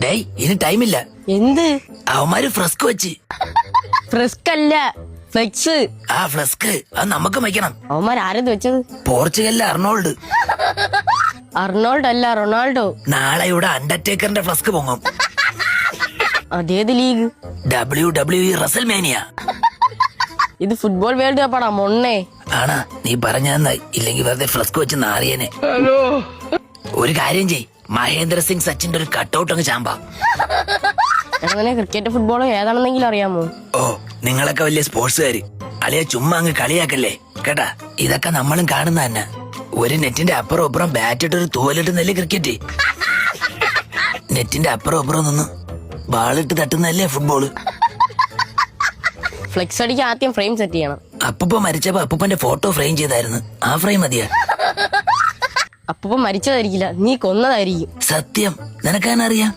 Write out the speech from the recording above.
ഡേയ് ഇനി ടൈമില്ല. എന്ത്? അവന്മാര് ഫ്ലസ്ക് വെച്ച്. ഫ്രസ്ക് അല്ല, ഫ്ലെക്സ്. ആ ഫ്ലസ്ക് അത് നമുക്ക് വയ്ക്കണം. അവന്മാർ ആരത് വെച്ചത്? പോർച്ചുഗലിലെ അർണോൾഡ്. അർണോൾഡ് അല്ല, റൊണാൾഡോ. നാളെ ഇവിടെ അണ്ടർടേക്കറിന്റെ ഫ്ലസ്ക് പൊങ്ങും. അതേത് ലീഗ്? WWE WrestleMania. ഇത് ഫുട്ബോൾ വേൾഡ് കപ്പാടാ മൊണ്ണേ. ആണാ? നീ പറഞ്ഞ നന്നായി. ഇല്ലെങ്കിൽ വെറുതെ ഫ്ലസ്ക് വെച്ച് നാറിയനെ. ഒരു കാര്യം ചെയ്, മഹേന്ദ്ര സിംഗ് സച്ചിന്റെ ഒരു കട്ടൗട്ട് അങ്ങ് ചാമ്പാ. അങ്ങനെ ക്രിക്കറ്റ് ഫുട്ബോളോ ഏതാണെന്നെങ്കിലും അറിയാമോ? ഓ, നിങ്ങളൊക്കെ വലിയ സ്പോർട്സുകാര്. അളിയ ചുമ്മാ അങ്ങ് കളിയാക്കല്ലേ കേട്ടാ. ഇതൊക്കെ നമ്മളും കാണുന്ന തന്നെ. ഒരു നെറ്റിന്റെ അപ്പുറം അപ്പുറം ബാറ്റിട്ടൊരു തൂവലിട്ടുന്നല്ലേ ക്രിക്കറ്റ്. നെറ്റിന്റെ അപ്പുറം അപ്പുറം നിന്ന് ബാളിട്ട് തട്ടുന്നല്ലേ ഫുട്ബോള്. ഫ്ലെക്സ് അടിക്ക് ആദ്യം ഫ്രെയിം സെറ്റ് ചെയ്യണം. അപ്പൂപ്പ മരിച്ചപ്പോ അപ്പൂപ്പന്റെ ഫോട്ടോ ഫ്രെയിം ചെയ്തായിരുന്നു. ആ ഫ്രെയിം മതിയാ. അപ്പൊ മരിച്ചതായിരിക്കില്ല, നീ കൊന്നതായിരിക്കും. സത്യം, നിനക്കാനറിയാം.